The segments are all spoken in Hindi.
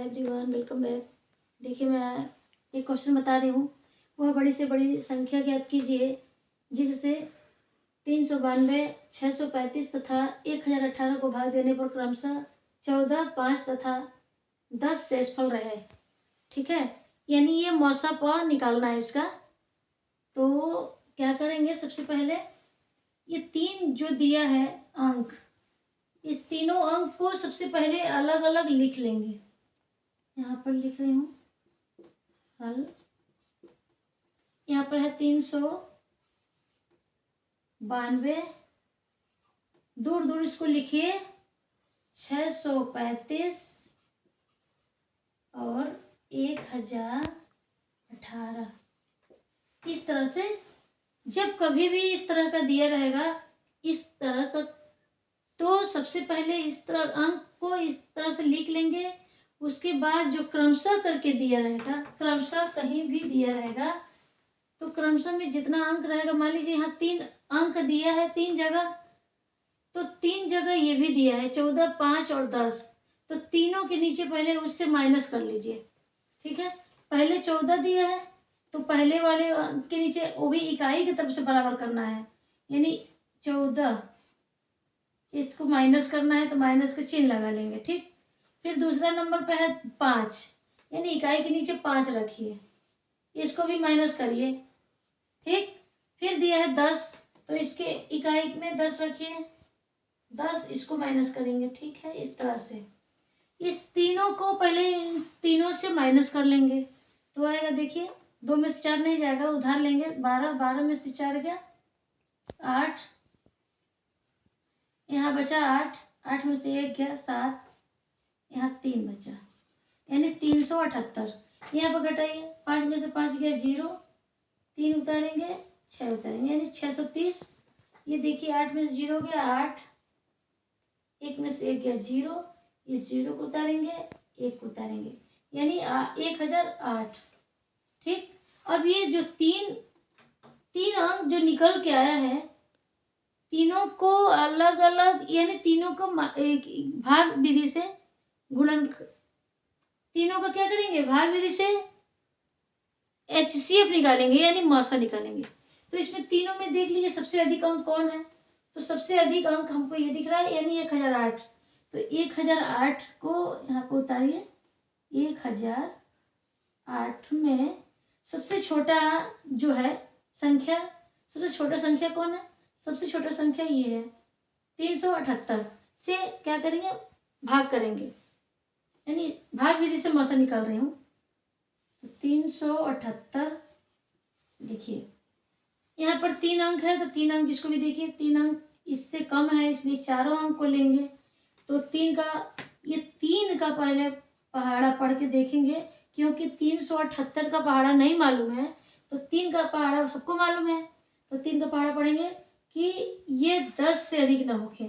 Everyone welcome back. देखिए मैं एक क्वेश्चन बता रही हूँ। वह बड़ी से बड़ी संख्या ज्ञात कीजिए जिससे 392, 635 तथा 1018 को भाग देने पर क्रमशः 14, 5 तथा 10 शेषफल रहे। ठीक है, यानी ये मौसा प निकालना है इसका। तो क्या करेंगे, सबसे पहले ये तीन जो दिया है अंक, इस तीनों अंक को सबसे पहले अलग अलग लिख लेंगे। यहाँ पर लिख रही हूँ हल। यहाँ पर है 392, दूर दूर इसको लिखिए 635 और 1018। इस तरह से जब कभी भी इस तरह का दिया रहेगा, इस तरह का, तो सबसे पहले इस तरह अंक को इस तरह से लिख लेंगे। उसके बाद जो क्रमशः करके दिया रहेगा, क्रमशः कहीं भी दिया रहेगा तो क्रमशः में जितना अंक रहेगा, मान लीजिए यहाँ 3 अंक दिया है 3 जगह, तो 3 जगह ये भी दिया है 14, 5 और 10, तो तीनों के नीचे पहले उससे माइनस कर लीजिए। ठीक है, पहले 14 दिया है तो पहले वाले अंक के नीचे वो भी इकाई की तरफ से बराबर करना है, यानी 14, इसको माइनस करना है तो माइनस का चिन्ह लगा लेंगे। ठीक, फिर दूसरा नंबर पे है 5, यानी इकाई के नीचे 5 रखिए, इसको भी माइनस करिए। ठीक, फिर दिया है 10, तो इसके इकाई में 10 रखिए, 10 इसको माइनस करेंगे। ठीक है, इस तरह से इस तीनों को पहले इस तीनों से माइनस कर लेंगे तो आएगा, देखिए 2 में से 4 नहीं जाएगा, उधार लेंगे 12, 12 में से 4 गया 8, यहाँ बचा 8, 8 में से 1 गया 7, यहाँ 3 बचा, यानी 378। यहाँ पर घटाइए, 5 में से 5 गया 0, 3 उतारेंगे 6 उतारेंगे, यानी 630। ये देखिए 8 में से 0 गया 8, 1 में से 1 गया 0, इस 0 को उतारेंगे 1 को उतारेंगे, यानी 1008। ठीक, अब ये जो तीन अंक जो निकल के आया है, तीनों को अलग अलग, यानी तीनों को भाग विधि से गुणन, तीनों का क्या करेंगे, भाग विधि से HCF निकालेंगे, यानी मौसा निकालेंगे। तो इसमें तीनों में देख लीजिए सबसे अधिक अंक कौन है, तो सबसे अधिक अंक हमको ये दिख रहा है, यानी 1008। तो 1008 को यहाँ पे उतारिए, 1008 में सबसे छोटा जो है संख्या, सबसे छोटा संख्या कौन है, सबसे छोटा संख्या ये है 378 से क्या करेंगे, भाग करेंगे, यानी भाग विधि से मौसा निकाल रही हूँ। तो 378, देखिए यहाँ पर 3 अंक है तो 3 अंक इसको भी देखिए, 3 अंक इससे कम है इसलिए चारों अंक को लेंगे। तो 3 का, ये 3 का पहले पहाड़ा पढ़ के देखेंगे, क्योंकि 378 का पहाड़ा नहीं मालूम है तो 3 का पहाड़ा सबको मालूम है। तो 3 का पहाड़ा पढ़ेंगे कि ये 10 से अधिक न होके,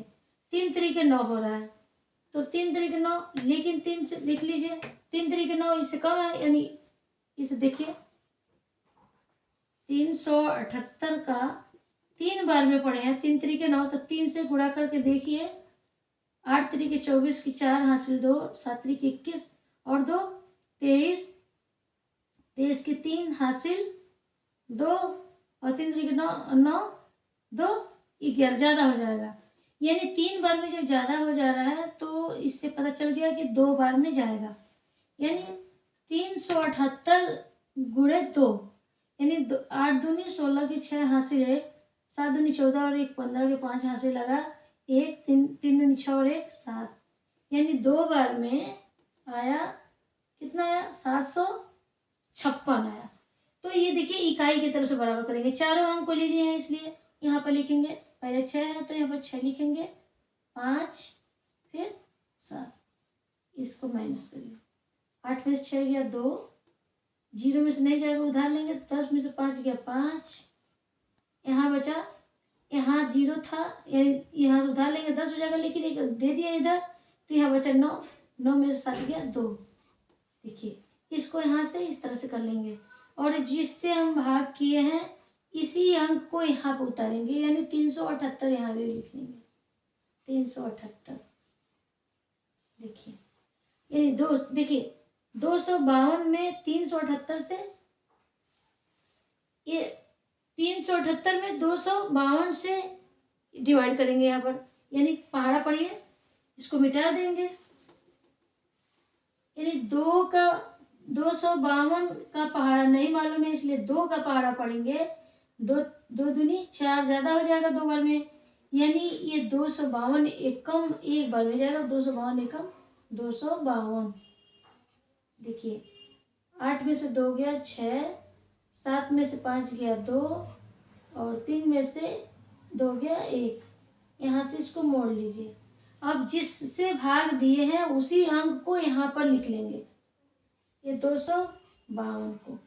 3 तरीके 9 हो रहा है, तो 3 तरीके 9, लेकिन 3 से लिख लीजिए, 3 तरीके 9 इससे कम है, यानी इसे देखिए 378 का 3 बार में पढ़े हैं, 3 तरीके 9, तो 3 से गुणा करके देखिए, 8 तरीके 24 की 4 हासिल 2, 7 तरीके 21 और 2 23, 23 की 3 हासिल 2 और 3 तरीके 9 9 2 11, ज़्यादा हो जाएगा, यानी 3 बार में जब ज़्यादा हो जा रहा है तो इससे पता चल गया कि 2 बार में जाएगा, यानी 378 गुणे 2, यानी 8 दूनी 16 की 6 हासिल 1, 7 दूनी 14 और 1 15 के 5 हासिल लगा 1, 3 दूनी 6 और 1 7, यानी 2 बार में आया, कितना आया 756 आया। तो ये देखिए इकाई की तरफ से बराबर करेंगे, चारों अंक को ले लिए हैं इसलिए यहाँ पर लिखेंगे, पहले 6 है तो यहाँ पर 6 लिखेंगे, 5 फिर 7, इसको माइनस करिए, 8 में से 6 गया 2, 0 में से नहीं जाएगा उधार लेंगे, 10 में से 5 गया 5, यहाँ बचा, यहाँ 0 था, यहाँ से उधार लेंगे 10 हो जाएगा, लेकिन एक दे दिया इधर तो यहाँ बचा 9, 9 में से 7 गया 2। देखिए इसको यहाँ से इस तरह से कर लेंगे, और जिससे हम भाग किए हैं इसी अंक को यहाँ पर उतारेंगे, यानी 378 यहाँ भी लिख लेंगे, 378। देखिए यानी 2, देखिए 252 में 378 से, ये 378 में 252 से डिवाइड करेंगे यहाँ पर, यानी पहाड़ा पढ़िए, इसको मिटा देंगे, यानी 252 का पहाड़ा नहीं मालूम है, इसलिए 2 का पहाड़ा पढ़ेंगे। 2 दूनी 4 ज़्यादा हो जाएगा 2 बार में, यानी ये 252 एकम एक बार में जाएगा, 252 एकम 252। देखिए 8 में से 2 गया 6, 7 में से 5 गया 2, और 3 में से 2 गया 1। यहाँ से इसको मोड़ लीजिए। अब जिससे भाग दिए हैं उसी अंक को यहाँ पर लिख लेंगे, ये 252 को।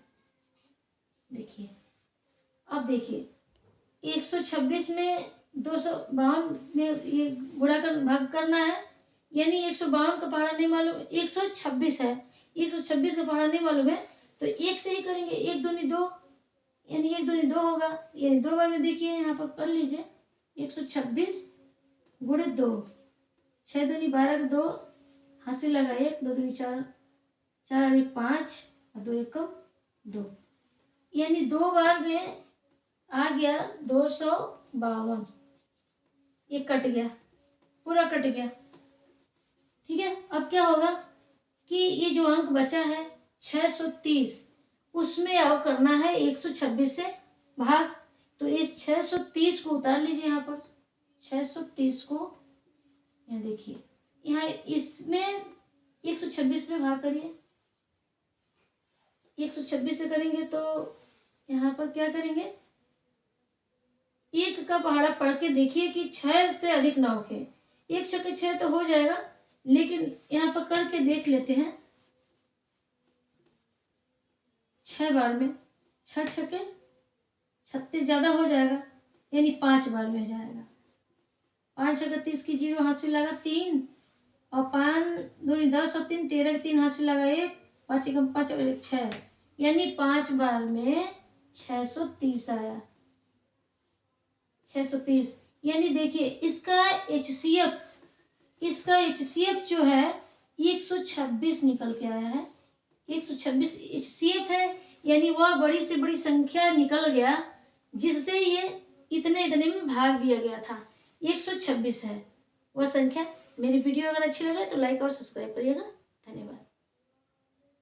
देखिए अब देखिए 126 में 252 में ये गुणा कर भाग करना है, यानी 152 का पहाड़ा नहीं मालूम, 126 है, 126 का पहाड़ा नहीं मालूम है तो 1 से ही करेंगे, 1 दूनी 2, यानी 1 दूनी 2 होगा, यानी 2 बार में देखिए यहाँ पर कर लीजिए, 126 गुणे 2, 6 दूनी 12 का 2, हाथ से लगा 1, 2 दूनी 4, 4 और 1 5, और 2 एकम 2, यानी 2 बार में आ गया 252। ये कट गया, पूरा कट गया। ठीक है, अब क्या होगा कि ये जो अंक बचा है 630, उसमें अब करना है 126 से भाग, तो ये 630 को उतार लीजिए यहाँ पर, 630 को यहाँ देखिए, यहाँ इसमें 126 में भाग करिए, 126 से करेंगे तो यहाँ पर क्या करेंगे, 1 का पहाड़ा पढ़ के देखिए कि 6 से अधिक ना हो, 1 छक्के 6 तो हो जाएगा, लेकिन यहाँ पर करके देख लेते हैं, 6 बार में 6 छक्के 36 ज़्यादा हो जाएगा, यानी 5 बार में जाएगा, 5 छक्के 30 की 0 हाथ से लगा 3, और 5 दूनी 10 और 3 13 की 3 हाथ से लगा 1, 5 एकम 5 और 1 6, यानी 5 बार में 630 आया, 630। यानी देखिए इसका HCF जो है 126 निकल के आया है, 126 HCF है, यानी वह बड़ी से बड़ी संख्या निकल गया जिससे ये इतने में भाग दिया गया था, 126 है वह संख्या। मेरी वीडियो अगर अच्छी लगे तो लाइक और सब्सक्राइब करिएगा। धन्यवाद।